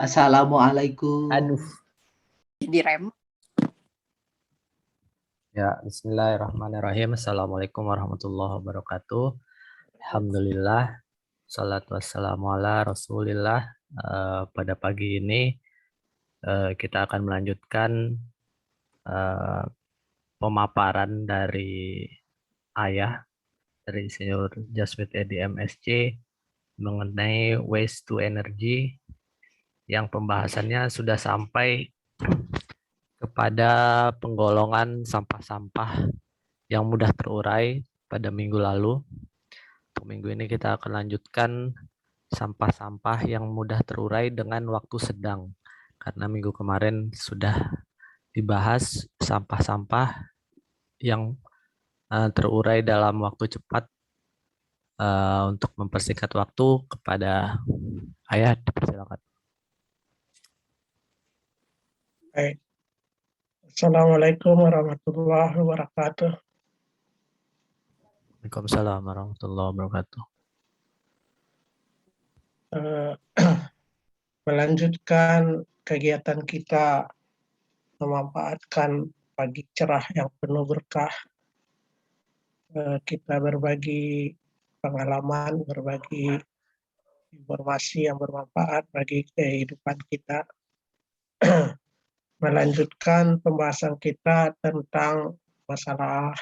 Assalamualaikum. Aduh. Direm. Ya, bismillahirrahmanirrahim. Assalamualaikum warahmatullahi wabarakatuh. Alhamdulillah. Salatu wassalamu ala Rasulillah. Pada pagi ini kita akan melanjutkan pemaparan dari ayah dari Insinyur Jasmine Edy MSc mengenai waste to energy yang pembahasannya sudah sampai kepada penggolongan sampah-sampah yang mudah terurai pada minggu lalu. Untuk minggu ini kita akan lanjutkan sampah-sampah yang mudah terurai dengan waktu sedang. Karena minggu kemarin sudah dibahas sampah-sampah yang terurai dalam waktu cepat. Untuk mempersingkat waktu, kepada ayah, dipersilakan. Baik. Assalamualaikum warahmatullahi wabarakatuh. Waalaikumsalam warahmatullahi wabarakatuh. Melanjutkan kegiatan kita memanfaatkan pagi cerah yang penuh berkah. Kita berbagi pengalaman, berbagi informasi yang bermanfaat bagi kehidupan kita. Melanjutkan pembahasan kita tentang masalah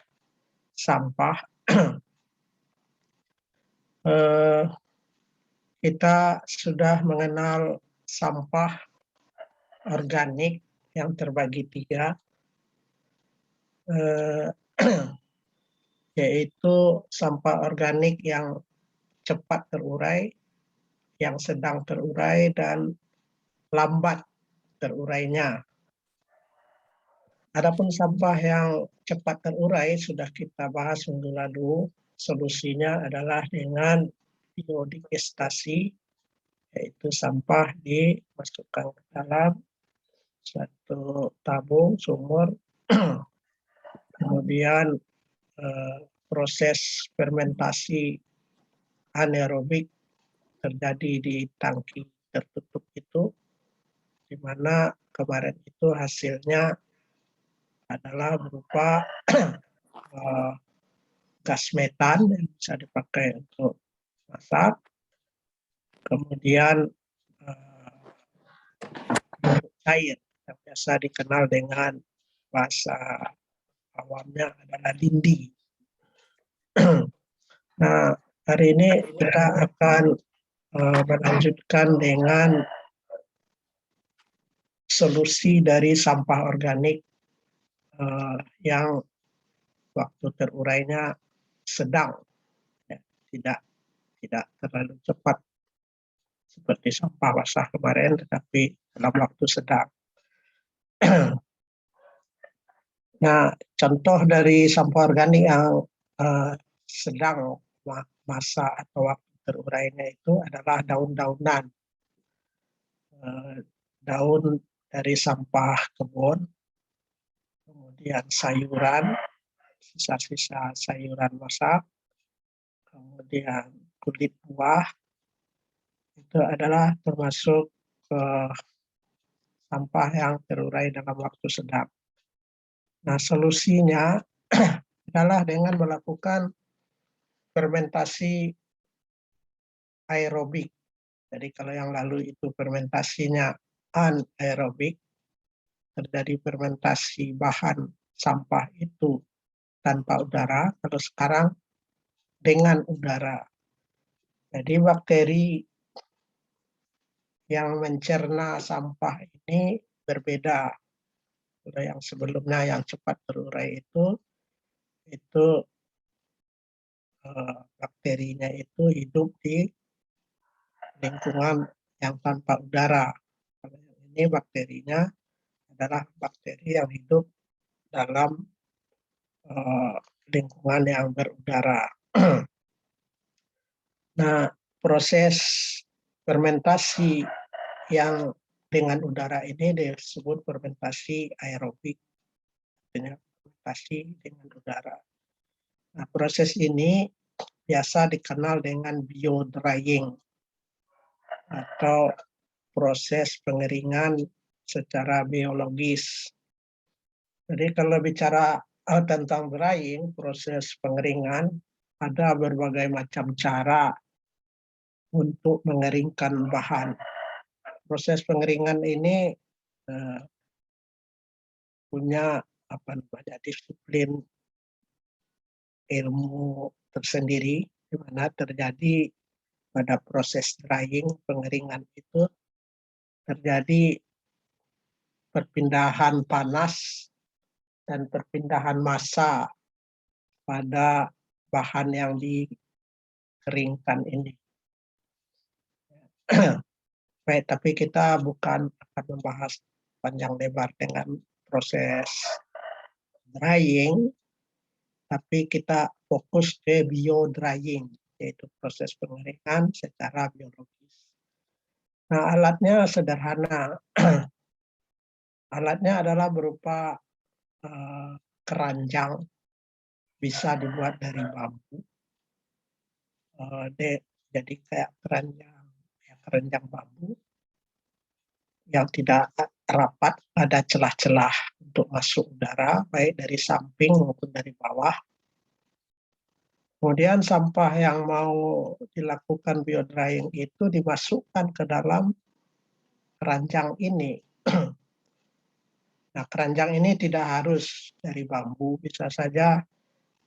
sampah. Kita sudah mengenal sampah organik yang terbagi 3, yaitu sampah organik yang cepat terurai, yang sedang terurai, dan lambat terurainya. Adapun sampah yang cepat terurai sudah kita bahas minggu lalu. Solusinya adalah dengan biodigestasi, yaitu sampah dimasukkan ke dalam satu tabung sumur, kemudian proses fermentasi anaerobik terjadi di tangki tertutup itu, di mana kemarin itu hasilnya adalah berupa gas metan yang bisa dipakai untuk masak, kemudian cair yang biasa dikenal dengan bahasa awamnya adalah lindi. Nah, hari ini kita akan melanjutkan dengan solusi dari sampah organik yang waktu terurainya sedang, ya, tidak terlalu cepat seperti sampah basah kemarin, tetapi dalam waktu sedang. Nah, contoh dari sampah organik yang sedang masa atau waktu terurainya itu adalah daun-daunan, daun dari sampah kebun, kemudian sayuran, sisa-sisa sayuran masak, kemudian kulit buah, itu adalah termasuk sampah yang terurai dalam waktu sedang. Nah, solusinya adalah dengan melakukan fermentasi aerobik. Jadi kalau yang lalu itu fermentasinya anaerobik, terjadi fermentasi bahan sampah itu tanpa udara, kalau sekarang dengan udara. Jadi bakteri yang mencerna sampah ini berbeda. Kalau yang sebelumnya yang cepat terurai itu bakterinya itu hidup di lingkungan yang tanpa udara. Kalau yang ini bakterinya adalah bakteri yang hidup dalam lingkungan yang berudara. Nah, proses fermentasi yang dengan udara ini disebut fermentasi aerobik, artinya fermentasi dengan udara. Nah, proses ini biasa dikenal dengan biodrying atau proses pengeringan secara biologis. Jadi kalau bicara tentang drying, proses pengeringan, ada berbagai macam cara untuk mengeringkan bahan. Proses pengeringan ini punya disiplin ilmu tersendiri, di mana terjadi pada proses drying, pengeringan itu terjadi perpindahan panas dan perpindahan massa pada bahan yang dikeringkan ini. Baik, tapi kita bukan akan membahas panjang lebar dengan proses drying, tapi kita fokus ke bio-drying, yaitu proses pengeringan secara biologis. Nah, alatnya sederhana. Alatnya adalah berupa keranjang, bisa dibuat dari bambu. Jadi kayak keranjang bambu yang tidak rapat, ada celah-celah untuk masuk udara, baik dari samping maupun dari bawah. Kemudian sampah yang mau dilakukan biodrying itu dimasukkan ke dalam keranjang ini. Nah, keranjang ini tidak harus dari bambu, bisa saja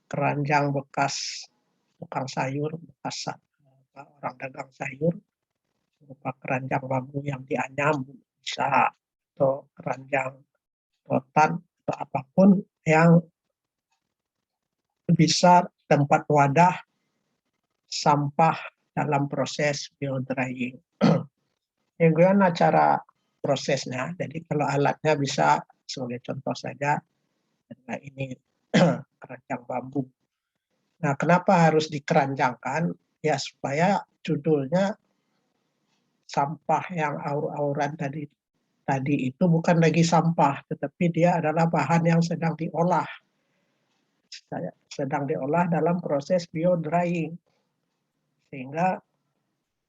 keranjang bekas tukang sayur, bekas orang dagang sayur, berupa keranjang bambu yang dianyam, bisa, atau keranjang rotan, atau apapun yang bisa tempat wadah sampah dalam proses biodrying. Bagaimana cara prosesnya? Jadi kalau alatnya bisa sebagai contoh saja, nah ini keranjang bambu. Nah, kenapa harus dikeranjangkan? Ya supaya judulnya sampah yang aur-auran tadi itu bukan lagi sampah, tetapi dia adalah bahan yang sedang diolah dalam proses biodrying, sehingga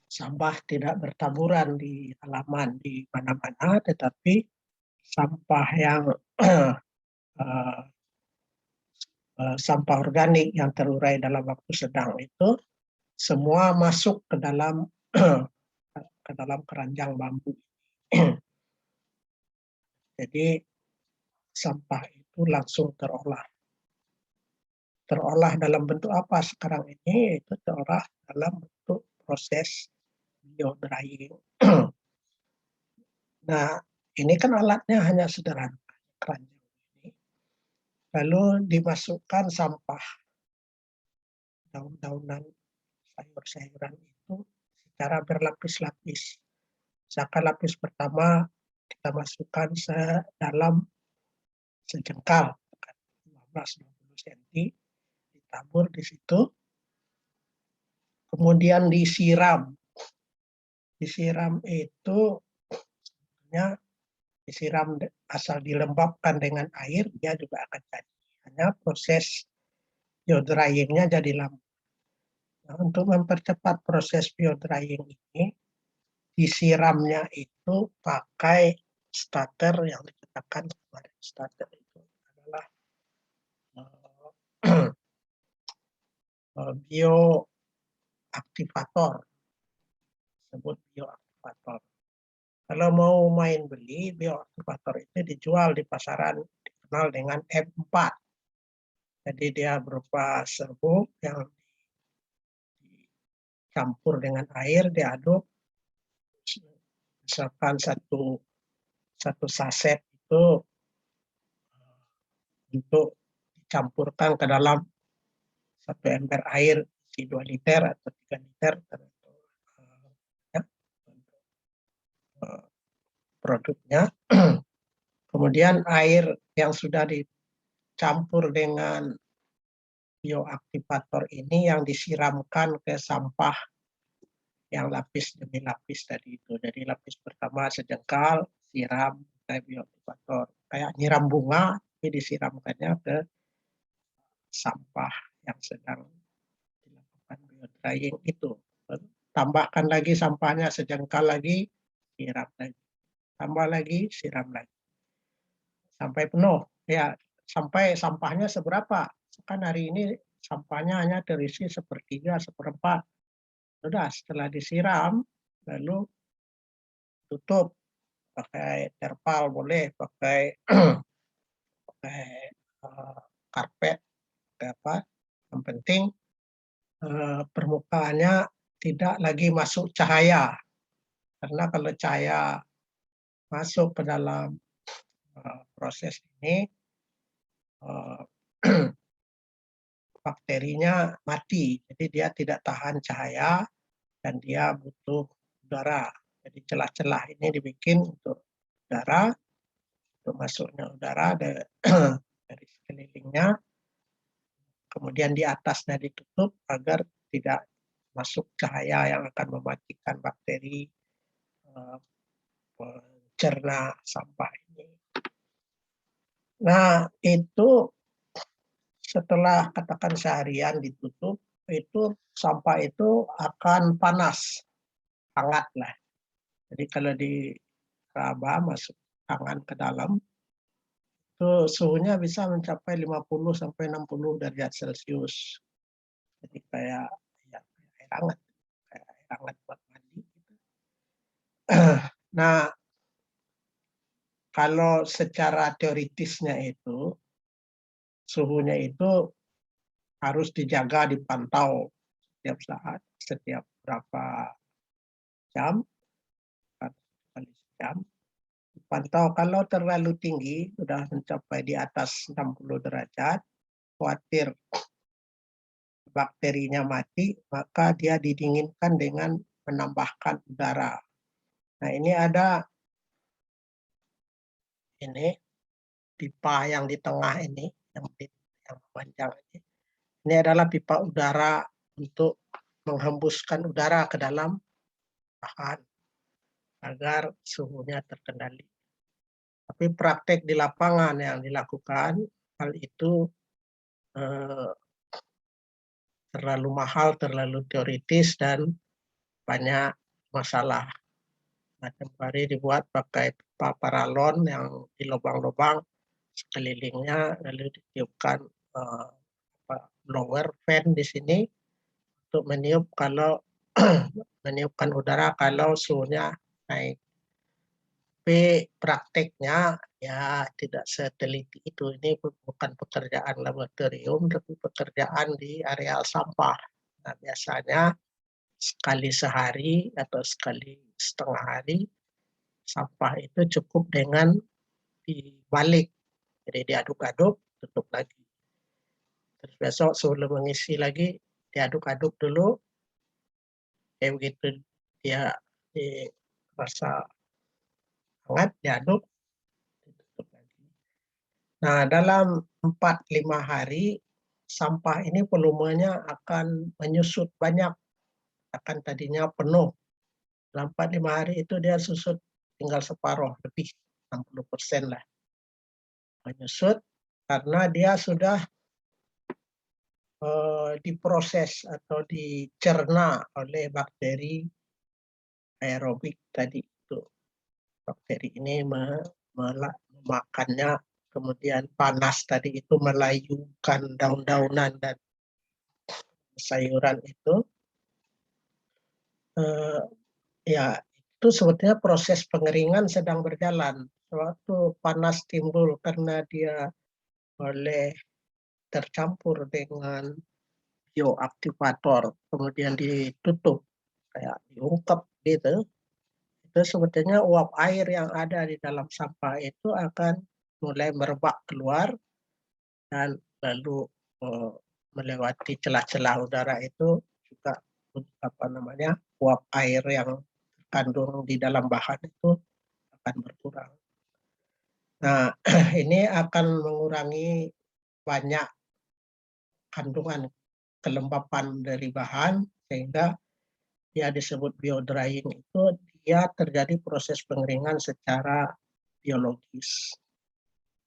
sampah tidak bertaburan di halaman di mana-mana, tetapi sampah yang sampah organik yang terurai dalam waktu sedang itu semua masuk ke dalam keranjang bambu. Jadi sampah itu langsung terolah. Terolah dalam bentuk apa sekarang ini? Itu terolah dalam bentuk proses biodrying. Nah, ini kan alatnya hanya sederhana, keranjang ini. Lalu dimasukkan sampah daun-daunan, sayur-sayuran itu secara berlapis-lapis. Misalkan lapis pertama kita masukkan dalam sejengkal, 15-20 cm, ditabur di situ, kemudian disiram. Disiram itu sebenarnya disiram asal dilembabkan dengan air, dia juga akan jadi. Hanya proses biodrying-nya jadi lama. Nah, untuk mempercepat proses biodrying ini, disiramnya itu pakai starter yang dikatakan kemarin. Starter itu adalah bioaktivator, disebut bioaktivator. Kalau mau main beli, bioaktivator itu dijual di pasaran, dikenal dengan M4. Jadi dia berupa serbuk yang dicampur dengan air, diaduk. Misalkan satu saset itu untuk dicampurkan ke dalam 1 ember air isi 2 liter atau 3 liter ya, produknya. Kemudian air yang sudah dicampur dengan bioaktivator ini yang disiramkan ke sampah yang lapis demi lapis tadi itu. Jadi lapis pertama sejengkal, siram kayak bioaktivator. Kayak nyiram bunga, tapi disiramkannya ke sampah yang sedang dilakukan biodrying itu. Tambahkan lagi sampahnya sejengkal lagi, siram lagi, tambah lagi, siram lagi, sampai penuh. Ya, sampai sampahnya seberapa? Kan hari ini sampahnya hanya terisi sepertiga, seperempat. Sudah, setelah disiram, lalu tutup pakai terpal boleh, pakai pakai karpet, pakai apa. Yang penting permukaannya tidak lagi masuk cahaya. Karena kalau cahaya masuk ke dalam proses ini, bakterinya mati. Jadi dia tidak tahan cahaya dan dia butuh udara. Jadi celah-celah ini dibikin untuk udara, untuk masuknya udara dari sekelilingnya, kemudian di atasnya ditutup agar tidak masuk cahaya yang akan mematikan bakteri pencerna sampah ini. Nah, itu setelah katakan seharian ditutup, itu sampah itu akan panas, hangat lah. Jadi kalau diraba masuk tangan ke dalam, itu suhunya bisa mencapai 50 sampai 60 derajat Celcius. Jadi kayak ya, kayak air hangat buat mandi. Gitu. Nah, kalau secara teoritisnya itu suhunya itu harus dijaga, dipantau setiap saat, setiap berapa jam, kali jam. Dipantau kalau terlalu tinggi, sudah mencapai di atas 60 derajat, khawatir bakterinya mati, maka dia didinginkan dengan menambahkan udara. Nah, ini ada ini pipa yang di tengah ini, yang panjang ini. Ini adalah pipa udara untuk menghembuskan udara ke dalam bahan agar suhunya terkendali. Tapi praktek di lapangan yang dilakukan, hal itu terlalu mahal, terlalu teoritis, dan banyak masalah. Nah, temporary dibuat pakai pipa paralon yang di lubang-lubang sekelilingnya, lalu ditiupkan blower fan di sini untuk meniup kalau meniupkan udara kalau suhunya naik. Tapi prakteknya ya tidak seteliti itu. Ini bukan pekerjaan laboratorium, tapi pekerjaan di areal sampah. Nah, biasanya sekali sehari atau sekali setengah hari, sampah itu cukup dengan dibalik. Jadi diaduk-aduk, tutup lagi. Terus besok sebelum mengisi lagi, diaduk-aduk dulu. Kayak begitu dia dirasa hangat, diaduk, ditutup lagi. Nah, dalam 4-5 hari, sampah ini volumenya akan menyusut banyak. Akan tadinya penuh. Dalam 4-5 hari itu dia susut tinggal separuh, lebih 60% lah. Menyusut karena dia sudah diproses atau dicerna oleh bakteri aerobik tadi itu. Bakteri ini memakannya, kemudian panas tadi itu melayukan daun-daunan dan sayuran itu. Ya, itu sebetulnya proses pengeringan sedang berjalan. Suatu panas timbul karena dia oleh tercampur dengan bioaktivator, kemudian ditutup, kayak diungkep gitu. Itu sebetulnya uap air yang ada di dalam sampah itu akan mulai merebak keluar dan lalu melewati celah-celah udara itu juga uap air yang terkandung di dalam bahan itu akan berkurang. Nah, ini akan mengurangi banyak kandungan kelembapan dari bahan sehingga dia disebut biodrying itu dia terjadi proses pengeringan secara biologis.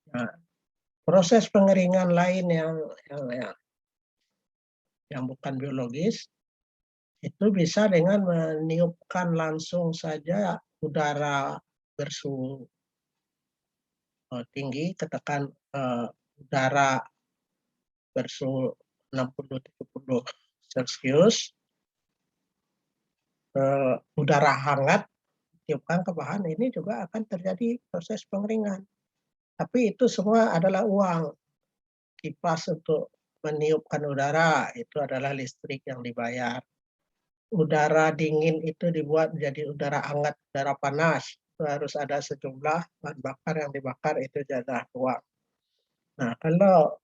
Nah, proses pengeringan lain yang bukan biologis itu bisa dengan meniupkan langsung saja udara bersuhu tinggi, tekan udara bersuhu 60-70 Celcius, udara hangat tiupkan ke bahan, ini juga akan terjadi proses pengeringan. Tapi itu semua adalah uang. Kipas untuk meniupkan udara itu adalah listrik yang dibayar. Udara dingin itu dibuat menjadi udara hangat, udara panas. Itu harus ada sejumlah bahan bakar yang dibakar, itu adalah uang. Nah, kalau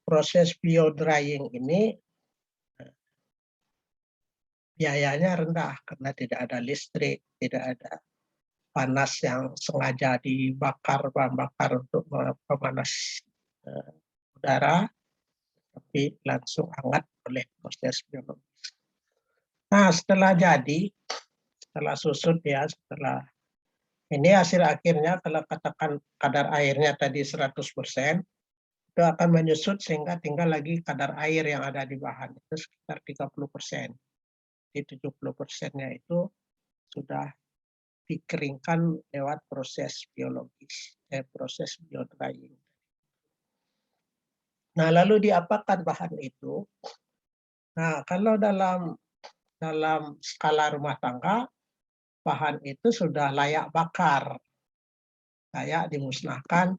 proses bio drying ini biayanya rendah karena tidak ada listrik, tidak ada panas yang sengaja dibakar bahan bakar untuk memanas udara, tapi langsung hangat oleh proses biologi. Nah, setelah jadi, setelah susut ya, setelah ini hasil akhirnya, kalau katakan kadar airnya tadi 100%, itu akan menyusut sehingga tinggal lagi kadar air yang ada di bahan, itu sekitar 30%. Di 70%-nya itu sudah dikeringkan lewat proses biologis, proses biodrying. Nah, lalu diapakan bahan itu? Nah, kalau dalam skala rumah tangga, bahan itu sudah layak bakar, layak dimusnahkan,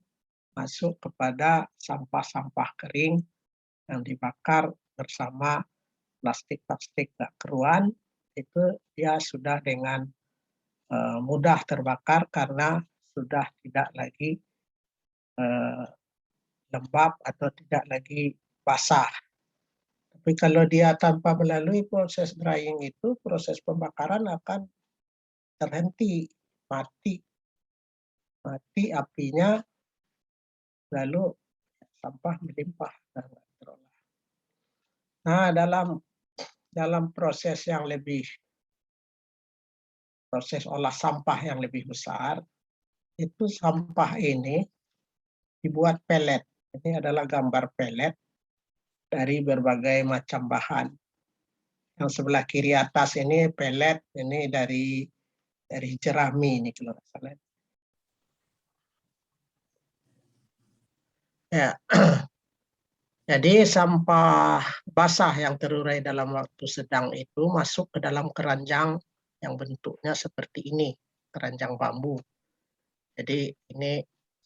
masuk kepada sampah-sampah kering yang dibakar bersama plastik-plastik tak keruan, itu dia sudah dengan mudah terbakar karena sudah tidak lagi lembab atau tidak lagi basah. Tapi kalau dia tanpa melalui proses drying itu, proses pembakaran akan terhenti, mati apinya, lalu sampah melimpah dan nggak terolah. Nah, dalam proses olah sampah yang lebih besar, itu sampah ini dibuat pelet. Ini adalah gambar pelet dari berbagai macam bahan. Yang sebelah kiri atas ini pelet, ini dari jerami ini kalau nggak salah. Ya. Jadi sampah basah yang terurai dalam waktu sedang itu masuk ke dalam keranjang yang bentuknya seperti ini, keranjang bambu. Jadi ini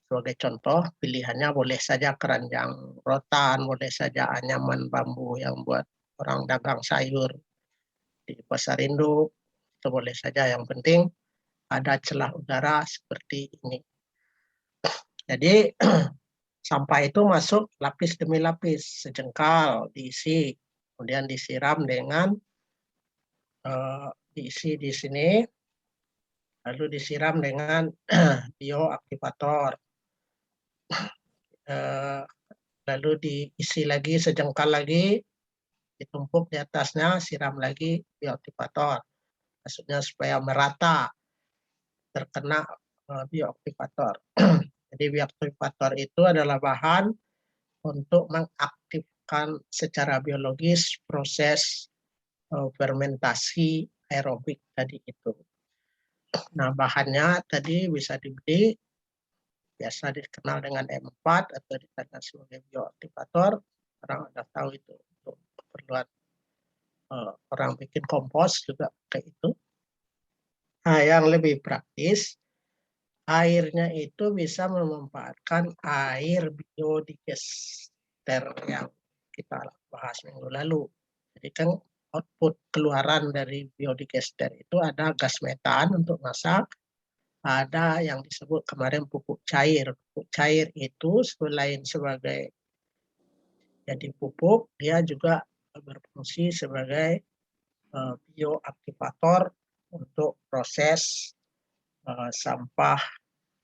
sebagai contoh, pilihannya boleh saja keranjang rotan, boleh saja anyaman bambu yang buat orang dagang sayur di pasar induk, itu boleh saja, yang penting ada celah udara seperti ini. Jadi sampah itu masuk lapis demi lapis, sejengkal diisi, kemudian disiram dengan diisi di sini, lalu disiram dengan bioaktivator, lalu diisi lagi sejengkal lagi, ditumpuk di atasnya, siram lagi bioaktivator, maksudnya supaya merata terkena bioaktivator. Jadi bioaktivator itu adalah bahan untuk mengaktifkan secara biologis proses fermentasi aerobik tadi itu. Nah, bahannya tadi bisa dibeli, biasa dikenal dengan M4 atau dikenal sebagai bioaktivator. Orang sudah tahu itu untuk keperluan orang bikin kompos juga kayak itu. Nah, yang lebih praktis, airnya itu bisa memanfaatkan air biodigester yang kita bahas minggu lalu. Jadi kan output keluaran dari biodigester itu ada gas metan untuk masak, ada yang disebut kemarin pupuk cair. Pupuk cair itu selain sebagai jadi pupuk, dia juga berfungsi sebagai bioaktivator untuk proses sampah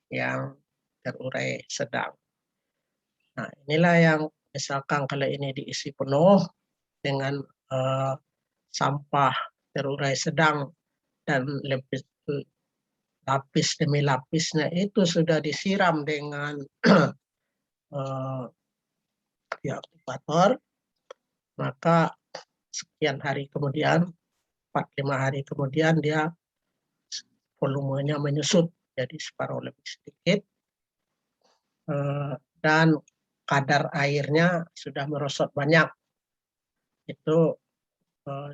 yang terurai sedang. Nah, inilah yang misalkan kalau ini diisi penuh dengan sampah terurai sedang dan lapis demi lapisnya itu sudah disiram dengan bioaktivator, maka sekian hari kemudian 4-5 hari kemudian dia volumenya menyusut jadi separuh lebih sedikit, dan kadar airnya sudah merosot banyak. Itu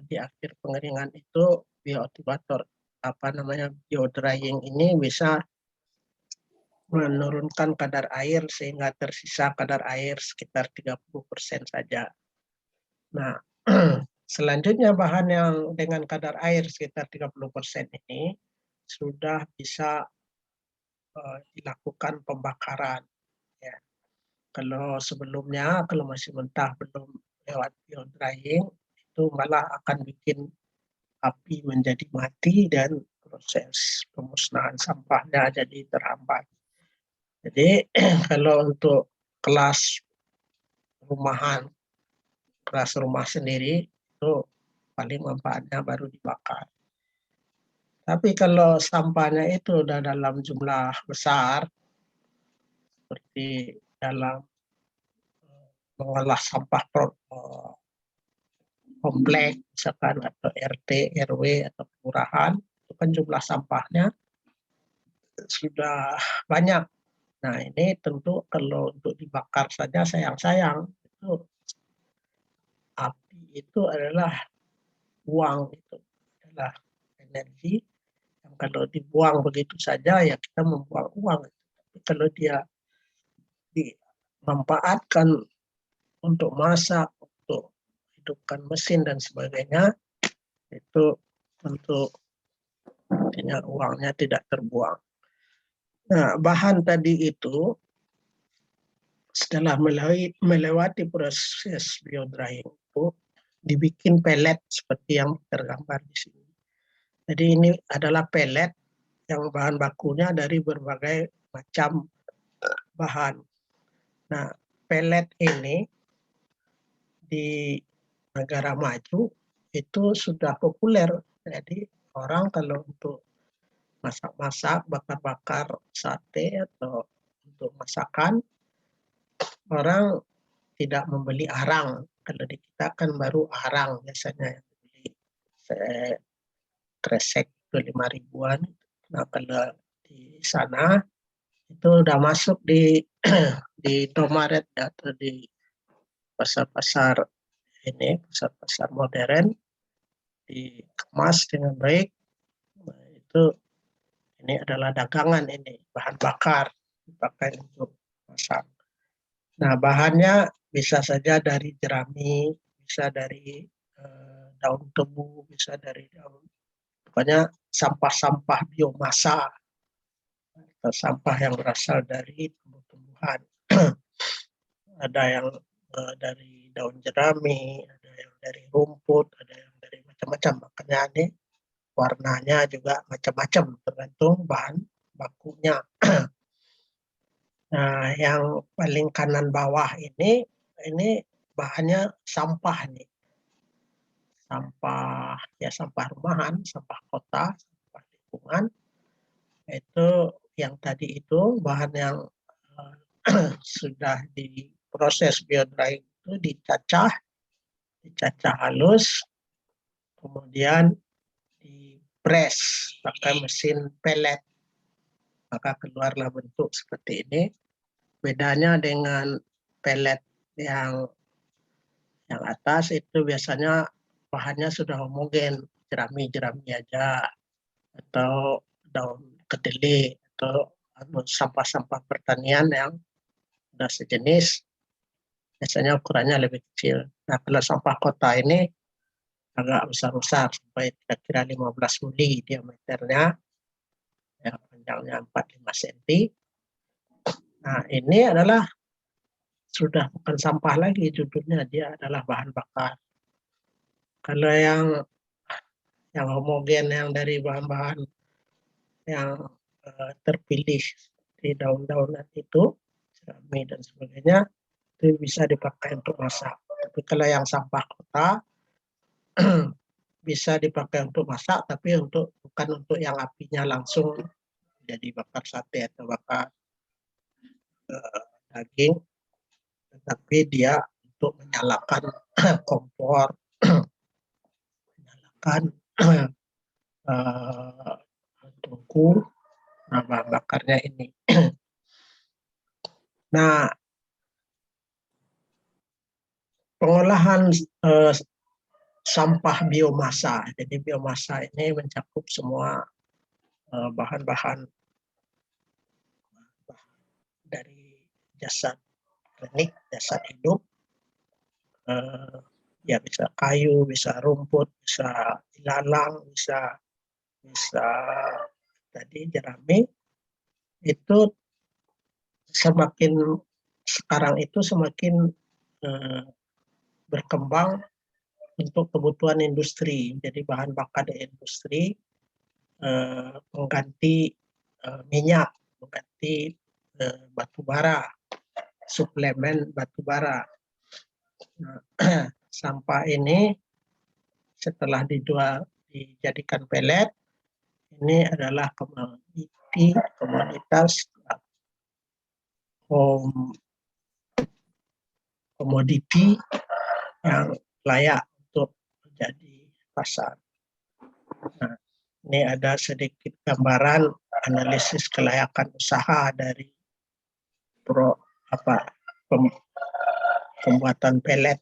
di akhir pengeringan itu bioaktivator biodrying ini bisa menurunkan kadar air sehingga tersisa kadar air sekitar 30% saja. Nah, selanjutnya bahan yang dengan kadar air sekitar 30% ini sudah bisa dilakukan pembakaran. Ya. Kalau sebelumnya, kalau masih mentah belum lewat biodrying, itu malah akan bikin api menjadi mati dan proses pemusnahan sampahnya jadi terhambat. Jadi kalau untuk kelas rumahan, kelas rumah sendiri itu paling manfaatnya baru dibakar. Tapi kalau sampahnya itu udah dalam jumlah besar, seperti dalam mengolah sampah komplek, misalkan atau RT, RW atau kelurahan, itu kan jumlah sampahnya sudah banyak. Nah ini tentu kalau untuk dibakar saja sayang-sayang, itu api itu adalah uang, itu adalah energi yang kalau dibuang begitu saja ya kita membuang uang. Tapi kalau dia dimanfaatkan untuk masak, untuk hidupkan mesin dan sebagainya, itu tentu artinya uangnya tidak terbuang. Nah, bahan tadi itu setelah melewati proses biodrying itu dibikin pelet seperti yang tergambar di sini. Jadi ini adalah pelet yang bahan bakunya dari berbagai macam bahan. Nah, pelet ini di negara maju itu sudah populer. Jadi orang kalau untuk masak-masak, bakar-bakar sate atau untuk masakan, orang tidak membeli arang. Kalau di kita kan baru arang biasanya yang dibeli kresek itu 5 ribuan. Nah kalau di sana itu udah masuk di di Indomaret atau di pasar-pasar ini, pasar-pasar modern, dikemas dengan baik. Nah, itu ini adalah dagangan, ini bahan bakar dipakai untuk masak. Nah bahannya bisa saja dari jerami, bisa dari daun tebu, bisa dari daun, pokoknya sampah-sampah biomasa atau sampah yang berasal dari tumbuh-tumbuhan. Ada yang dari daun jerami, ada yang dari rumput, ada yang dari macam-macam. Makanya ini warnanya juga macam-macam tergantung bahan bakunya. Nah, yang paling kanan bawah ini bahannya sampah nih. Sampah ya sampah rumahan, sampah kota, sampah lingkungan. Itu yang tadi itu bahan yang sudah diproses biodrying itu dicacah halus, kemudian dipres pakai mesin pelet, maka keluarlah bentuk seperti ini. Bedanya dengan pelet yang atas itu biasanya bahannya sudah homogen, jerami aja, atau daun kedelai, atau sampah-sampah pertanian yang sudah sejenis, biasanya ukurannya lebih kecil. Nah kalau sampah kota ini agak besar-besar, sampai kira-kira 15 mili diameternya, ya, panjangnya 4-5 cm. Nah ini adalah sudah bukan sampah lagi, judulnya dia adalah bahan bakar. Kalau yang homogen, yang dari bahan-bahan yang terpilih di daun-daunan itu, jerami dan sebagainya, itu bisa dipakai untuk masak. Tapi kalau yang sampah kota bisa dipakai untuk masak, tapi bukan untuk yang apinya langsung jadi bakar sate atau bakar daging, tetapi dia untuk menyalakan kompor, menyalakan tungku bahan bakarnya ini. Nah, pengolahan sampah biomasa. Jadi biomasa ini mencakup semua bahan-bahan dari jasad organik, jasad hidup, ya bisa kayu, bisa rumput, bisa ilalang, bisa tadi jerami. Itu semakin sekarang itu semakin berkembang untuk kebutuhan industri. Jadi bahan bakar di industri mengganti minyak, mengganti batu bara, suplemen batu bara. Nah, sampah ini setelah dijadikan pelet, ini adalah komoditas komoditi yang layak untuk menjadi pasar. Nah, ini ada sedikit gambaran analisis kelayakan usaha dari pembuatan pelet.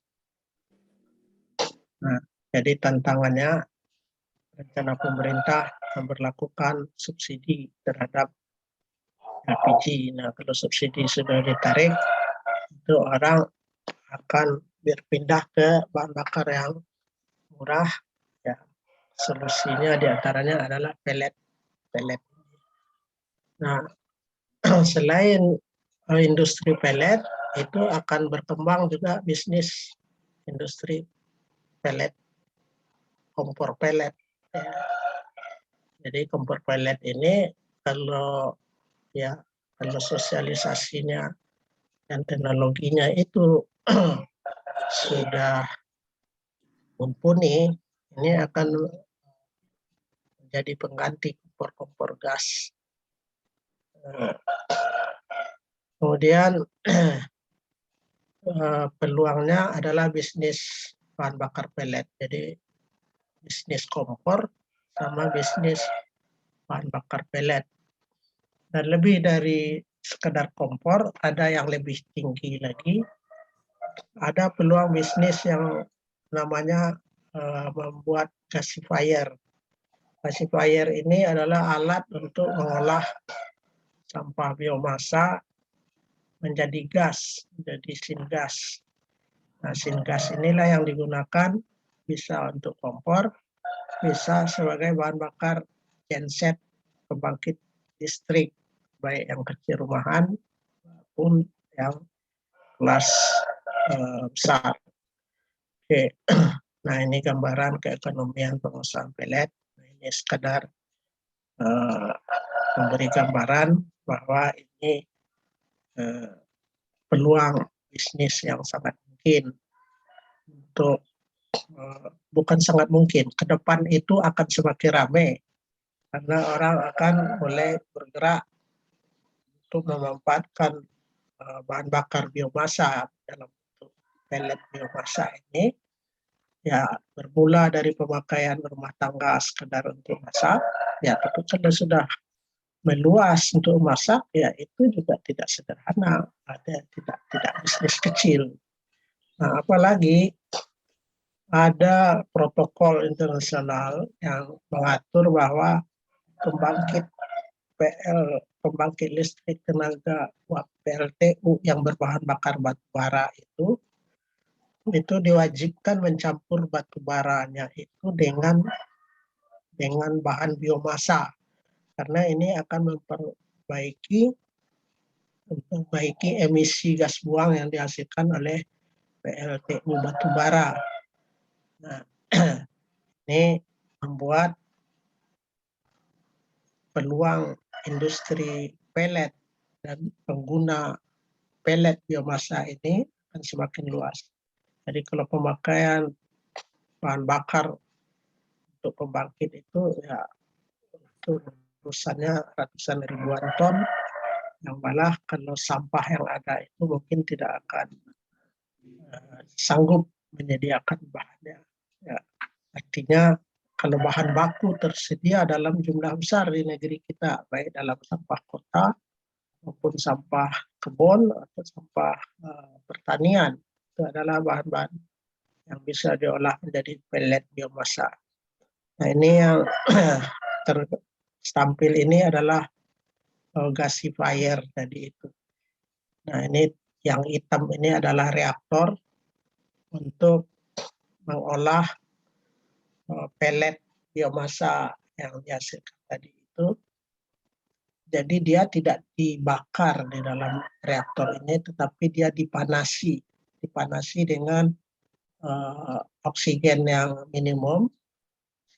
Nah, jadi tantangannya rencana pemerintah memberlakukan subsidi terhadap LPG. Nah, kalau subsidi sudah ditarik, itu orang akan berpindah ke bahan bakar yang murah. Ya, solusinya diantaranya adalah pelet. Nah, selain industri pelet, itu akan berkembang juga bisnis industri pelet, kompor pelet. Ya. Jadi kompor pelet ini kalau sosialisasinya dan teknologinya itu sudah mumpuni, ini akan menjadi pengganti kompor-kompor gas. Kemudian peluangnya adalah bisnis bahan bakar pelet. Jadi bisnis kompor sama bisnis bahan bakar pelet. Dan lebih dari sekedar kompor, ada yang lebih tinggi lagi. Ada peluang bisnis yang namanya membuat gasifier. Gasifier ini adalah alat untuk mengolah sampah biomasa menjadi gas, menjadi syngas. Nah, syngas inilah yang digunakan bisa untuk kompor, bisa sebagai bahan bakar genset pembangkit listrik, baik yang kecil rumahan maupun yang kelas besar. Oke. Nah, ini gambaran keekonomian pengusahaan pelet. Nah, ini sekedar memberi gambaran bahwa ini peluang bisnis yang sangat mungkin untuk bukan sangat mungkin, ke depan itu akan semakin ramai karena orang akan mulai bergerak untuk memanfaatkan bahan bakar biomasa dalam bentuk pelet biomasa ini. Ya, bermula dari pemakaian rumah tangga sekedar untuk masak, ya tapi kalau sudah meluas untuk masak, ya itu juga tidak sederhana, ada tidak bisnis kecil. Nah, apalagi ada protokol internasional yang mengatur bahwa pembangkit listrik tenaga uap PLTU yang berbahan bakar batu bara itu diwajibkan mencampur batu baranya itu dengan bahan biomasa, karena ini akan memperbaiki emisi gas buang yang dihasilkan oleh PLTU batu bara. Nah, ini membuat peluang industri pelet dan pengguna pelet biomasa ini akan semakin luas. Jadi kalau pemakaian bahan bakar untuk pembangkit itu ya itu urusannya ratusan ribuan ton, yang malah kalau sampah yang ada itu mungkin tidak akan sanggup menyediakan bahannya. Ya, artinya kalau bahan baku tersedia dalam jumlah besar di negeri kita, baik dalam sampah kota maupun sampah kebun atau sampah pertanian, itu adalah bahan-bahan yang bisa diolah menjadi pelet biomasa. Nah, ini yang tertampil ini adalah gasifier tadi itu. Nah, ini yang hitam ini adalah reaktor untuk mengolah pelet biomasa yang dihasilkan tadi itu. Jadi dia tidak dibakar di dalam reaktor ini, tetapi dia dipanasi dengan oksigen yang minimum,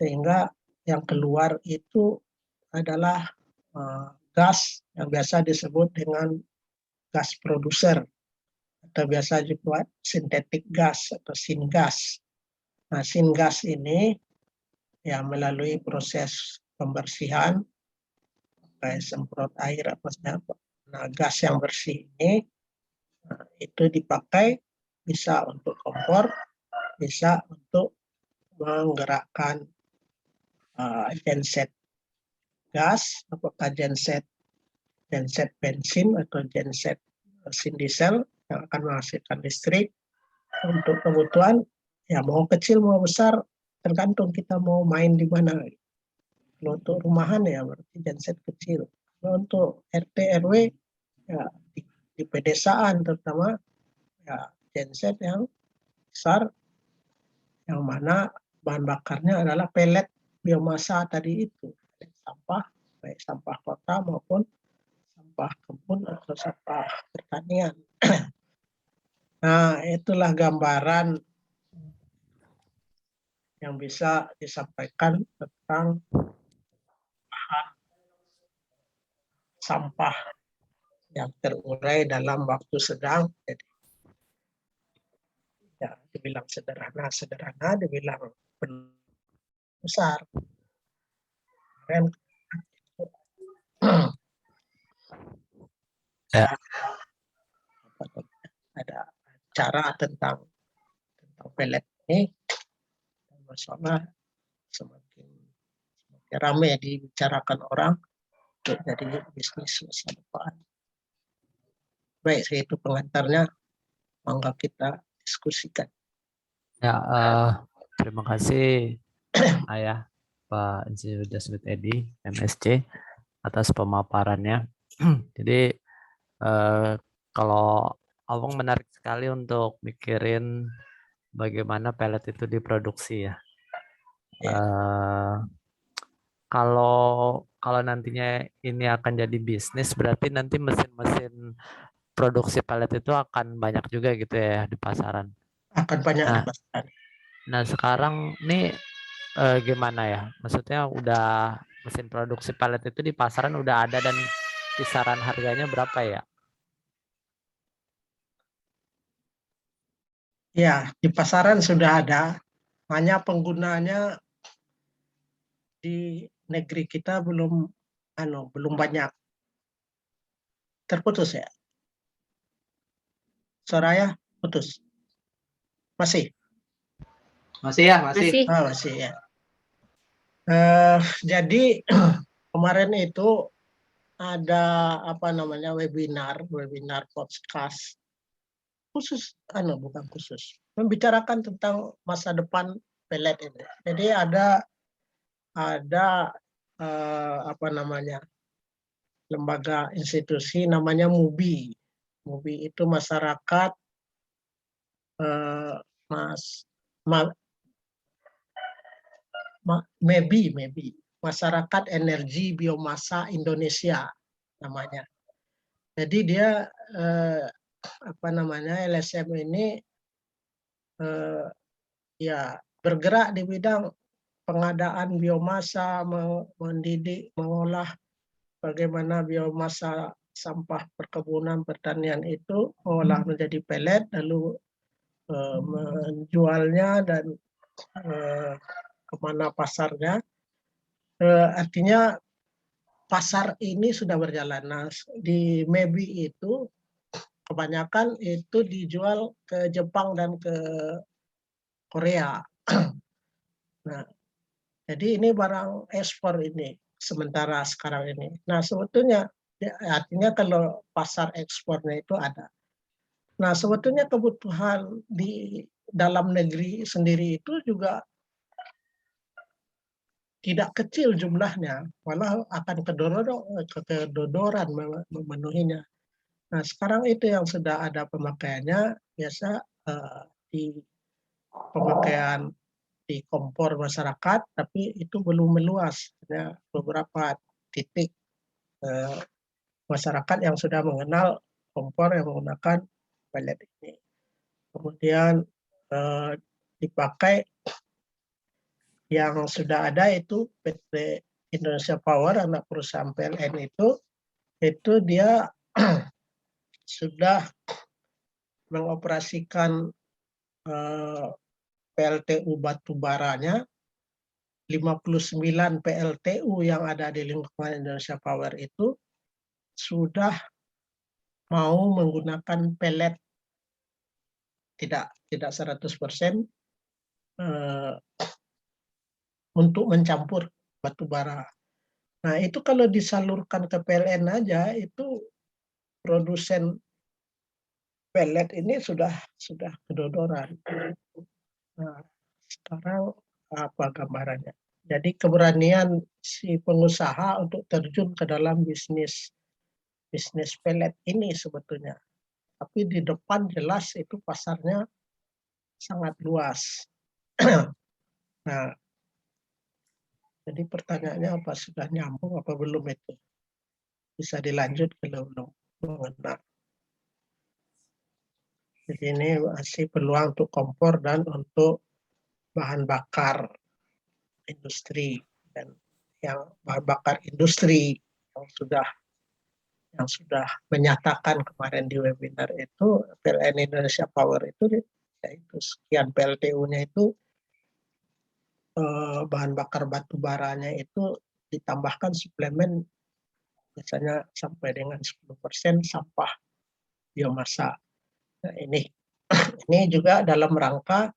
sehingga yang keluar itu adalah gas yang biasa disebut dengan gas produser, atau biasa juga sintetik gas atau syngas. Nah, syngas ini ya melalui proses pembersihan, kayak semprot air apa apa. Nah, gas yang bersih ini itu dipakai bisa untuk kompor, bisa untuk menggerakkan genset gas, apakah genset bensin atau genset mesin diesel yang akan menghasilkan listrik untuk kebutuhan ya mau kecil mau besar, tergantung kita mau main di mana. Kalau untuk rumahan ya berarti genset kecil. Kalau untuk RT RW ya di pedesaan terutama ya genset yang besar, yang mana bahan bakarnya adalah pelet biomasa tadi itu, sampah, baik sampah kota maupun sampah kebun atau sampah pertanian. Nah, itulah gambaran yang bisa disampaikan tentang sampah yang terurai dalam waktu sedang. Jadi, ya, dibilang sederhana, dibilang besar. Dan Ya. ada cara tentang pelet ini, masalah semakin ramai dibicarakan orang untuk jadi bisnis masa depan. Baik, itu pengantarnya, mangga kita diskusikan. Ya, terima kasih Ayah Pak Insinyur Jasmine Edy, MSc, atas pemaparannya. Jadi kalau Awang menarik sekali untuk mikirin bagaimana pelet itu diproduksi ya. Kalau nantinya ini akan jadi bisnis, berarti nanti mesin-mesin produksi pelet itu akan banyak juga gitu ya di pasaran. Akan banyak di pasaran. Nah sekarang nih gimana ya? Maksudnya udah mesin produksi pelet itu di pasaran udah ada dan kisaran harganya berapa ya? Ya, di pasaran sudah ada, hanya penggunanya di negeri kita belum banyak. Terputus ya? Soraya putus. Masih? Masih ya, masih. Masih ya. Jadi kemarin itu ada webinar podcast khusus, bukan khusus, membicarakan tentang masa depan pelet ini. Jadi ada lembaga institusi namanya MUBI. MUBI itu masyarakat MEBI, Masyarakat Energi Biomasa Indonesia namanya. Jadi dia LSM ini ya bergerak di bidang pengadaan biomasa, mendidik, mengolah bagaimana biomasa sampah perkebunan pertanian itu mengolah menjadi pelet, lalu menjualnya dan kemana pasarnya. Artinya pasar ini sudah berjalan. Nah, di MEBI itu kebanyakan itu dijual ke Jepang dan ke Korea. Nah, Jadi ini barang ekspor ini sementara sekarang ini. Nah sebetulnya artinya kalau pasar ekspornya itu ada. Nah sebetulnya kebutuhan di dalam negeri sendiri itu juga tidak kecil jumlahnya, malah akan kedodoran memenuhinya. Nah sekarang itu yang sudah ada pemakaiannya biasa di pemakaian di kompor masyarakat, tapi itu belum meluas. Ada beberapa titik masyarakat yang sudah mengenal kompor yang menggunakan pellet ini. Kemudian dipakai yang sudah ada itu PT Indonesia Power, anak perusahaan PLN itu dia sudah mengoperasikan PLTU batubaranya. 59 PLTU yang ada di lingkungan Indonesia Power itu sudah mau menggunakan pellet, tidak 100% untuk mencampur batu bara. Nah itu kalau disalurkan ke PLN aja itu produsen pellet ini sudah kedodoran. Nah sekarang apa gambarannya? Jadi keberanian si pengusaha untuk terjun ke dalam bisnis pellet ini sebetulnya. Tapi di depan jelas itu pasarnya sangat luas. Nah, jadi pertanyaannya apa sudah nyambung apa belum itu? Bisa dilanjut kalau belum mengenal. Jadi ini masih peluang untuk kompor dan untuk bahan bakar industri, dan yang bahan bakar industri yang sudah menyatakan kemarin di webinar itu PLN Indonesia Power itu yaitu sekian PLTU-nya itu bahan bakar batu baranya itu ditambahkan suplemen biasanya sampai dengan 10% sampah biomasa. Nah, ini juga dalam rangka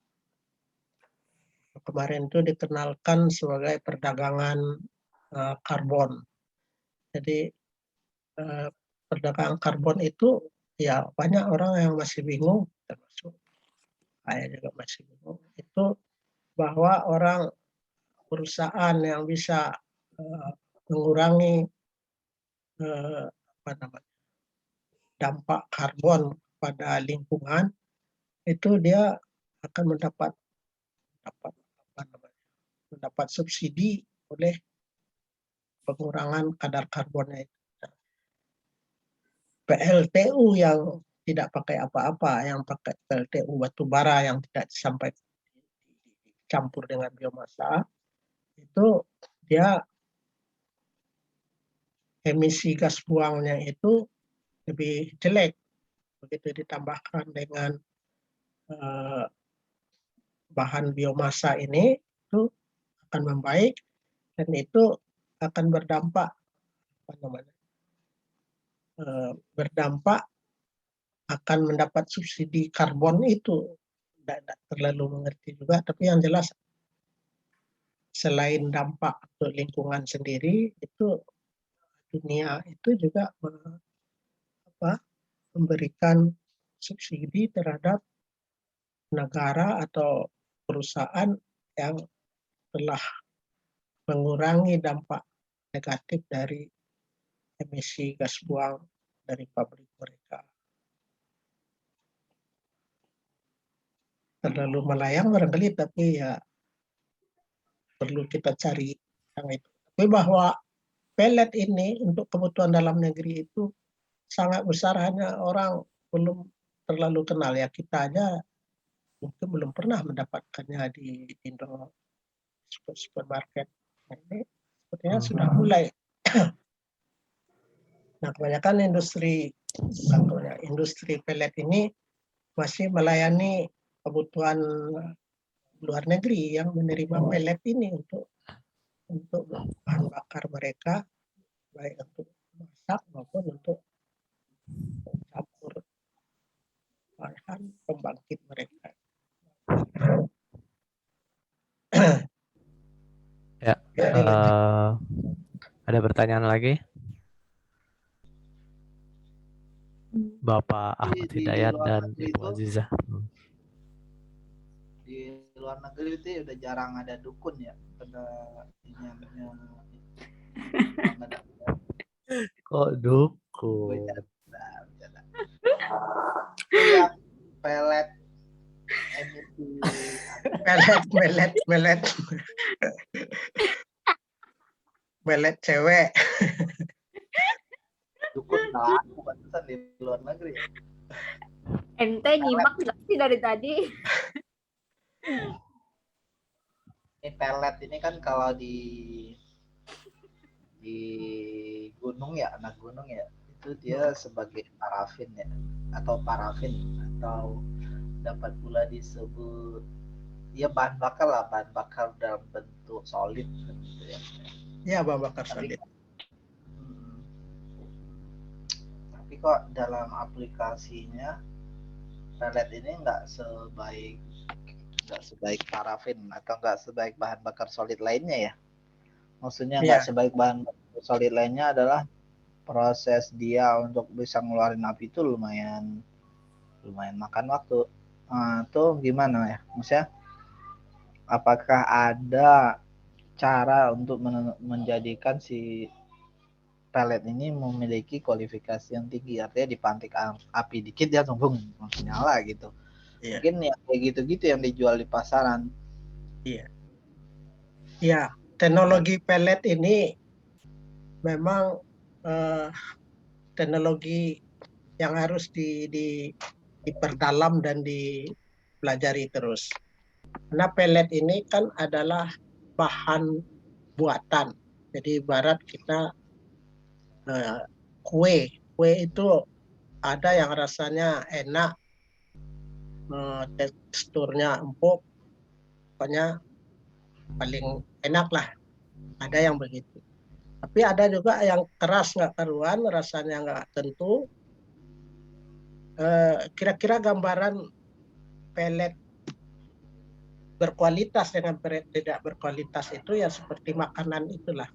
kemarin itu dikenalkan sebagai perdagangan karbon. Jadi perdagangan karbon itu ya banyak orang yang masih bingung, termasuk saya juga masih bingung, itu bahwa orang perusahaan yang bisa mengurangi dampak karbon pada lingkungan itu dia akan mendapat subsidi oleh pengurangan kadar karbonnya itu. PLTU yang tidak pakai apa-apa, yang pakai PLTU batubara yang tidak sampai dicampur dengan biomasa, itu dia emisi gas buangnya itu lebih jelek. Begitu ditambahkan dengan bahan biomasa ini, itu akan membaik dan itu akan berdampak akan mendapat subsidi karbon itu. Tidak terlalu mengerti juga, tapi yang jelas selain dampak untuk lingkungan sendiri, itu dunia itu juga memberikan subsidi terhadap negara atau perusahaan yang telah mengurangi dampak negatif dari emisi gas buang dari pabrik mereka. Terlalu melayang barangkali, tapi ya perlu kita cari yang itu. Tapi bahwa pellet ini untuk kebutuhan dalam negeri itu sangat besar, hanya orang belum terlalu kenal ya. Kita aja mungkin belum pernah mendapatkannya di Indo supermarket. Nah, ini sepertinya sudah mulai. Nah kebanyakan industri pellet ini masih melayani kebutuhan luar negeri yang menerima pellet ini untuk bahan bakar mereka, baik untuk masak maupun untuk campur bahan pembangkit mereka. Ya, Eh, ada pertanyaan lagi? Bapak Ahmad Di Hidayat luar dan negeri Ibu itu, Azizah. di luar negeri itu ya udah jarang ada dukun ya, ada ini namanya orang ada Kok dukun? bercanda. Iya, pelet emisi Melet cewek. dukun lah, pantesan di luar negeri ya. Ente nyimak nggak sih dari tadi? Ini pelet ini kan kalau di gunung ya, anak gunung ya, itu dia sebagai parafin ya, atau parafin, atau dapat pula disebut ya bahan bakar lah, bahan bakar dalam bentuk solid gitu ya. Ya, bahan bakar Tapi, solid. tapi kok dalam aplikasinya pelet ini nggak sebaik parafin atau nggak sebaik bahan bakar solid lainnya ya. Maksudnya nggak Iya. sebaik bahan bakar solid lainnya adalah proses dia untuk bisa ngeluarin api itu lumayan makan waktu. Tuh gimana ya? Maksudnya apakah ada cara untuk menjadikan si pelet ini memiliki kualifikasi yang tinggi, artinya dipantik api dikit dia langsung nyala gitu. Iya. Mungkin ya kayak gitu-gitu yang dijual di pasaran. Iya. Ya, teknologi pelet ini memang teknologi yang harus diperdalam dan dipelajari terus. Karena pelet ini kan adalah bahan buatan. Jadi ibarat kita kue itu ada yang rasanya enak, teksturnya empuk, pokoknya paling enak lah. Ada yang begitu. Tapi ada juga yang keras nggak karuan, rasanya nggak tentu. Kira-kira gambaran pelet berkualitas dengan pelet tidak berkualitas itu ya seperti makanan itulah.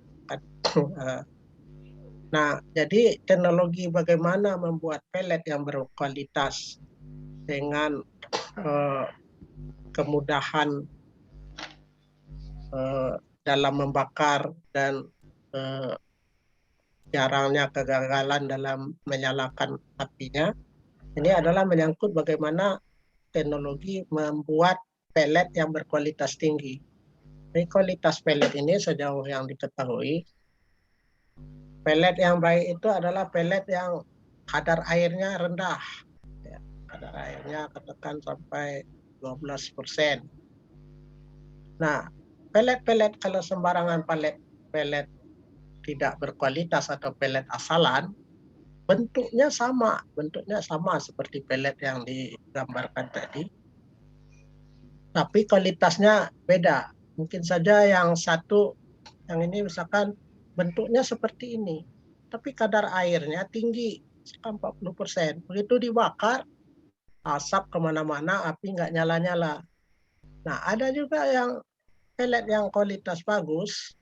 Nah, jadi teknologi bagaimana membuat pelet yang berkualitas dengan kemudahan dalam membakar dan jarangnya kegagalan dalam menyalakan apinya. Ini adalah menyangkut bagaimana teknologi membuat pelet yang berkualitas tinggi. Jadi kualitas pelet ini sejauh yang diketahui, pelet yang baik itu adalah pelet yang kadar airnya rendah. Ya, kadar airnya katakan sampai 12%. Nah, pelet-pelet kalau sembarangan pelet tidak berkualitas atau pelet asalan, bentuknya sama seperti pelet yang digambarkan tadi, tapi kualitasnya beda. Mungkin saja yang satu, yang ini misalkan bentuknya seperti ini, tapi kadar airnya tinggi, 40%. Begitu dibakar, asap kemana-mana, api nggak nyala-nyala. Nah, ada juga yang pelet yang kualitas bagus.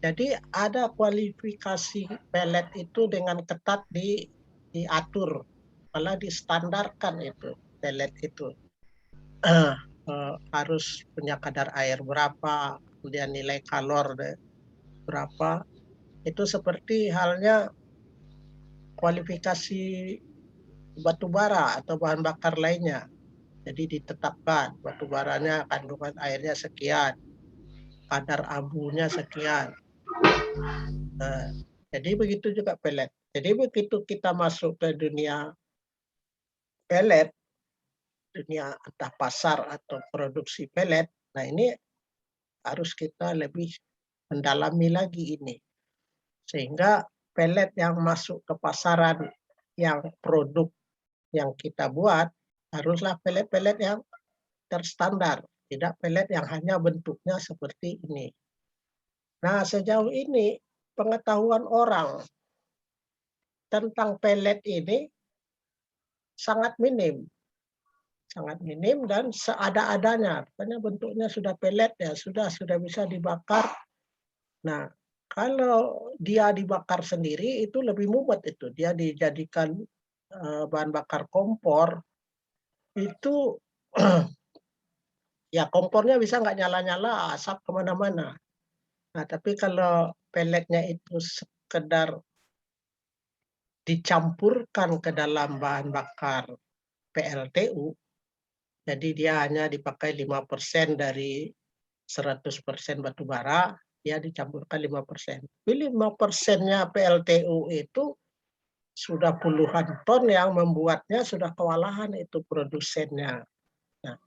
Jadi ada kualifikasi pelet itu dengan ketat diatur, malah distandarkan itu pelet itu. Harus punya kadar air berapa, kemudian nilai kalor berapa. Itu seperti halnya kualifikasi batu bara atau bahan bakar lainnya. Jadi ditetapkan batu baranya kandungan airnya sekian, kadar abunya sekian. Jadi begitu juga pelet. Jadi begitu kita masuk ke dunia pelet, dunia entah pasar atau produksi pelet, nah ini harus kita lebih mendalami lagi ini. Sehingga pelet yang masuk ke pasaran, yang produk yang kita buat, haruslah pelet-pelet yang terstandar, tidak pelet yang hanya bentuknya seperti ini. Nah, sejauh ini pengetahuan orang tentang pelet ini sangat minim dan seada-adanya. Karena bentuknya sudah pelet ya, sudah bisa dibakar, Nah, kalau dia dibakar sendiri itu lebih mumet itu. Dia dijadikan bahan bakar kompor itu ya kompornya bisa nggak nyala-nyala, asap kemana-mana. Nah, tapi kalau pelletnya itu sekedar dicampurkan ke dalam bahan bakar PLTU, jadi dia hanya dipakai 5% dari 100% batu bara, dia dicampurkan 5%. Tapi 5%-nya PLTU itu sudah puluhan ton yang membuatnya sudah kewalahan itu produsennya. Nah,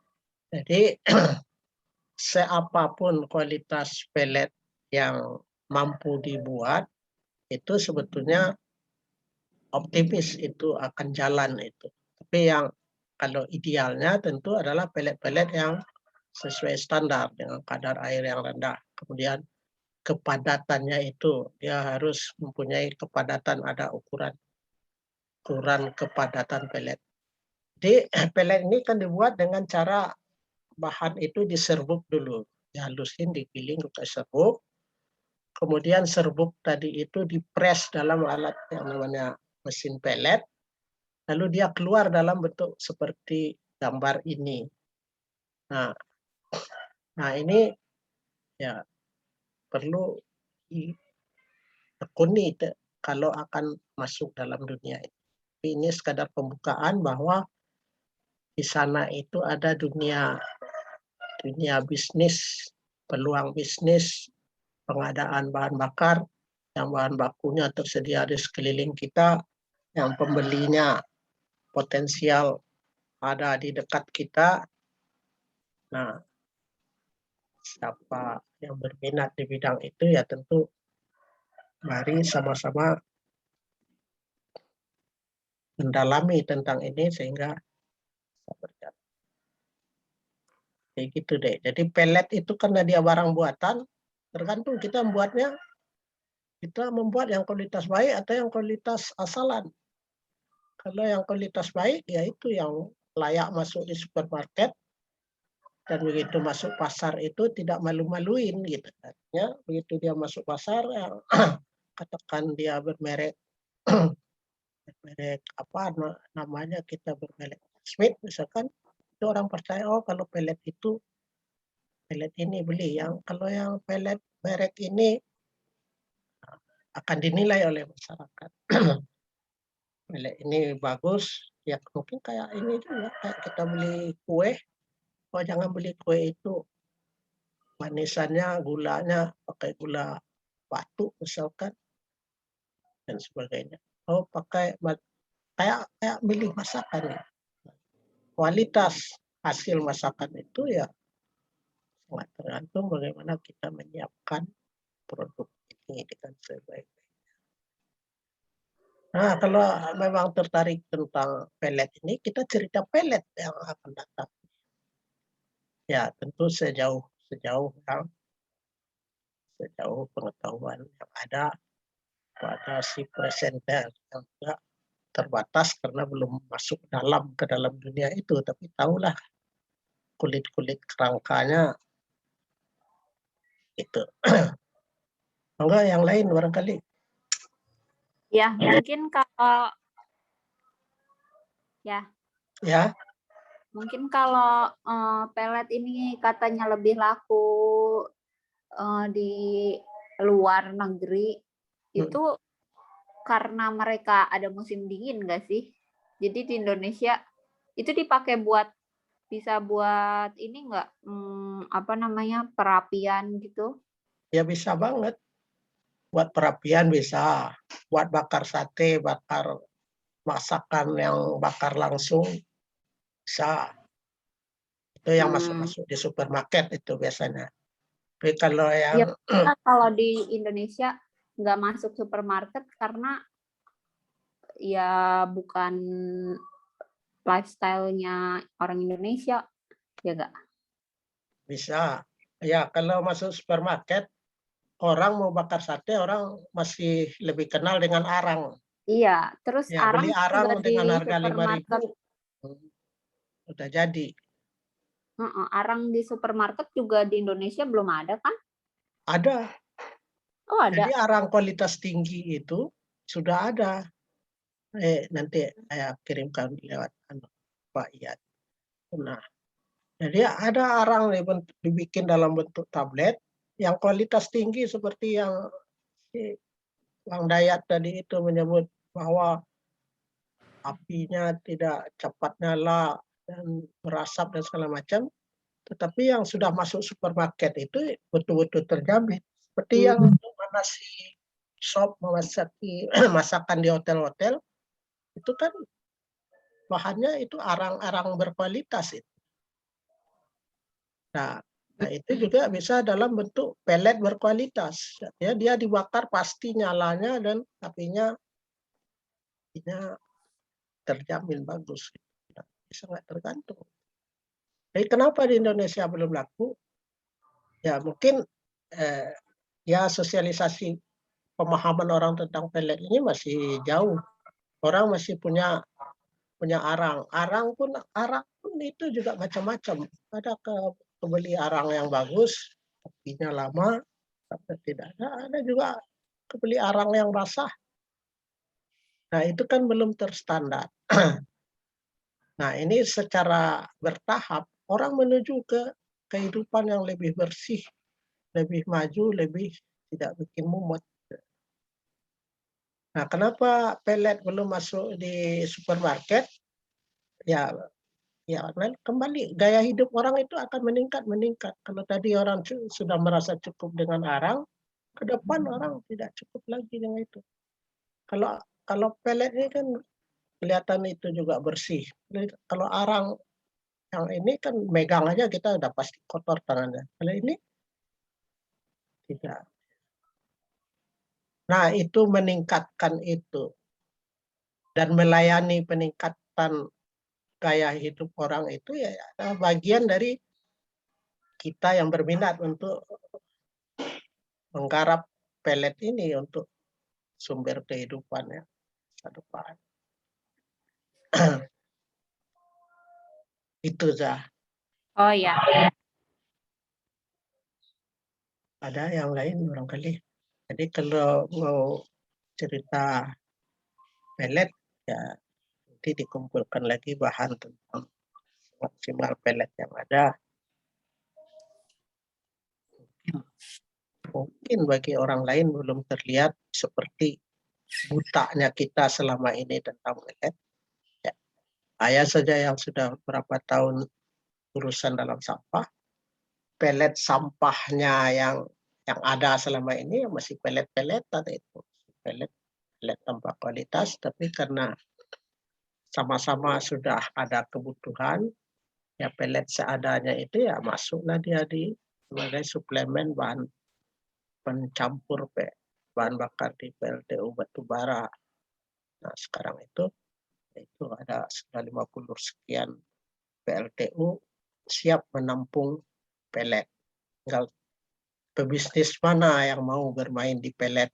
jadi seapapun kualitas pellet yang mampu dibuat, itu sebetulnya optimis itu akan jalan itu. Tapi yang kalau idealnya tentu adalah pellet-pellet yang sesuai standar dengan kadar air yang rendah. Kemudian kepadatannya itu dia harus mempunyai kepadatan, ada ukuran kepadatan pellet. Jadi pellet ini kan dibuat dengan cara bahan itu diserbuk dulu, dihalusin, digiling ke serbuk. Kemudian serbuk tadi itu dipres dalam alat yang namanya mesin pellet. Lalu dia keluar dalam bentuk seperti gambar ini. Nah ini ya perlu ditekuni kalau akan masuk dalam dunia ini. Tapi ini sekadar pembukaan bahwa di sana itu ada dunia bisnis, peluang bisnis, pengadaan bahan bakar, yang bahan bakunya tersedia di sekeliling kita, yang pembelinya potensial ada di dekat kita. Nah, siapa yang berminat di bidang itu ya tentu mari sama-sama mendalami tentang ini sehingga berjalan. Kayak gitu deh. Jadi pellet itu karena dia barang buatan, tergantung kita membuatnya, kita membuat yang kualitas baik atau yang kualitas asalan. Kalau yang kualitas baik, ya itu yang layak masuk di supermarket, dan begitu masuk pasar itu tidak malu-maluin gitu. Artinya begitu dia masuk pasar, ya, katakan dia bermerek apa namanya, kita bermerek Smith misalkan, itu orang percaya oh kalau pellet itu pellet ini beli, yang kalau yang pellet merek ini akan dinilai oleh masyarakat. Pellet ini bagus, ya mungkin kayak ini juga, kayak kita beli kue, oh jangan beli kue itu manisannya, gulanya pakai gula batu misalkan, dan sebagainya. Oh pakai kayak milih masakan ya. Kualitas hasil masakan itu ya sangat tergantung bagaimana kita menyiapkan produk ini dengan sebaik-baiknya. Nah, kalau memang tertarik tentang pellet ini, kita cerita pellet yang akan datang. Ya, tentu sejauh pengetahuan yang ada pada si presenter yang juga terbatas karena belum masuk ke dalam dunia itu, tapi tahulah kulit-kulit kerangkanya itu. Enggak, yang lain barangkali. Ya, mungkin kalau mungkin kalau pelet ini katanya lebih laku di luar negeri, itu karena mereka ada musim dingin nggak sih? Jadi di Indonesia itu dipakai bisa buat ini nggak, apa namanya, perapian gitu? Ya bisa banget. Buat perapian bisa, buat bakar sate, bakar masakan yang bakar langsung bisa. Itu yang masuk-masuk di supermarket itu biasanya. Tapi kalau yang kalau di Indonesia nggak masuk supermarket karena ya bukan lifestyle-nya orang Indonesia, ya nggak? bisa. Ya kalau masuk supermarket, orang mau bakar sate, orang masih lebih kenal dengan arang. Iya, terus Ya, beli arang dengan harga 5.000 udah jadi. Arang di supermarket juga di Indonesia belum ada kan? Ada. Oh, ada. Jadi arang kualitas tinggi itu sudah ada. Nanti saya kirimkan lewat Pak Iyad. Nah, jadi ada arang dibikin dalam bentuk tablet yang kualitas tinggi seperti yang si Bang Dayat tadi itu menyebut bahwa apinya tidak cepat nyala dan berasap dan segala macam. Tetapi yang sudah masuk supermarket itu betul-betul terjamin. Seperti yang manasi shop, masakan di hotel-hotel, itu kan bahannya itu arang-arang berkualitas. Nah, itu juga bisa dalam bentuk pelet berkualitas. Ya, dia dibakar pasti nyalanya dan apinya terjamin bagus. Sangat tergantung. Jadi kenapa di Indonesia belum laku? Ya mungkin ya sosialisasi pemahaman orang tentang pelet ini masih jauh. Orang masih punya arang. Arang pun itu juga macam-macam. Ada kebeli arang yang bagus, apinya lama, tapi tidak ada. Ada juga kebeli arang yang basah. Nah itu kan belum terstandar. Nah ini secara bertahap orang menuju ke kehidupan yang lebih bersih, lebih maju, lebih tidak bikin mumet. Nah, kenapa pelet belum masuk di supermarket? Ya kembali gaya hidup orang itu akan meningkat. Kalau tadi orang sudah merasa cukup dengan arang, ke depan orang tidak cukup lagi dengan itu. Kalau pelet ini kan kelihatan itu juga bersih. Kalau arang yang ini kan megang aja kita udah pasti kotor tangannya. Kalau ini tidak. Nah, itu meningkatkan itu dan melayani peningkatan gaya hidup orang itu ya bagian dari kita yang berminat untuk menggarap pelet ini untuk sumber kehidupannya masa depan. Itu Zah. Oh ya. Ada yang lain barangkali. Jadi kalau mau cerita pelet ya nanti dikumpulkan lagi bahan tentang maksimal pelet yang ada. Mungkin bagi orang lain belum terlihat seperti butanya kita selama ini tentang pelet. Ya. Saya saja yang sudah berapa tahun urusan dalam sampah, pelet sampahnya yang ada selama ini masih pelet-peletan itu. Pelet tanpa kualitas, tapi karena sama-sama sudah ada kebutuhan, ya pelet seadanya itu ya masuklah dia di sebagai suplemen bahan pencampur bahan bakar di PLTU batubara. Nah sekarang itu ada sudah 50 sekian PLTU siap menampung pelet. Tinggal pebisnis mana yang mau bermain di pelet.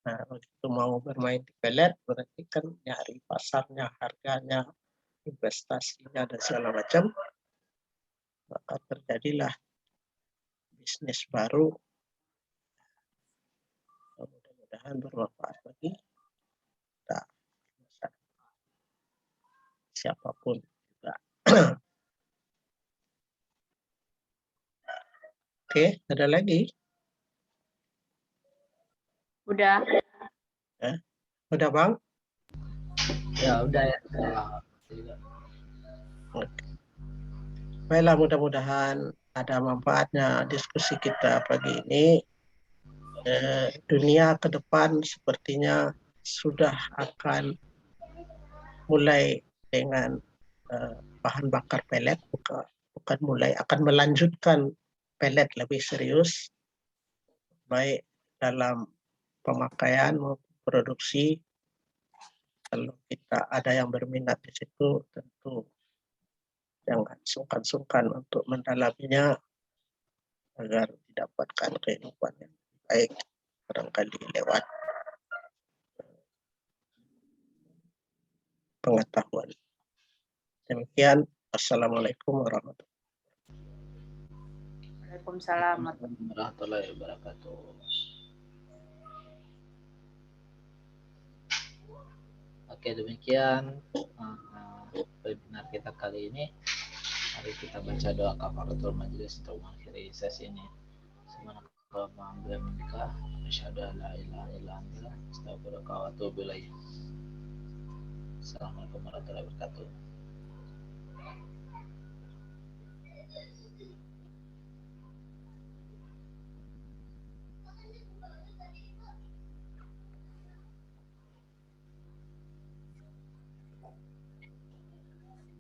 Nah, begitu mau bermain di pelet berarti kan nyari pasarnya, harganya, investasinya dan segala macam. Maka terjadilah bisnis baru. Mudah-mudahan bermanfaat bagi kita, siapapun juga. Oke, ada lagi? Udah. Udah Bang? Ya udah ya. Oke. Baiklah, mudah-mudahan ada manfaatnya diskusi kita pagi ini. Dunia ke depan sepertinya sudah akan mulai dengan bahan bakar pelet, bukan mulai, akan melanjutkan pelet lebih serius, baik dalam pemakaian maupun produksi. Kalau kita ada yang berminat di situ, tentu jangan sungkan-sungkan untuk mendalaminya agar didapatkan kehidupan yang baik, barangkali lewat pengetahuan. Demikian, Assalamualaikum warahmatullahi wabarakatuh. Waalaikumsalam. Warahmatullahi wabarakatuh. Oke, demikian webinar kita kali ini. Mari kita baca doa kafaratul majelis untuk mengakhiri sesi ini. Assalamualaikum warahmatullahi wabarakatuh.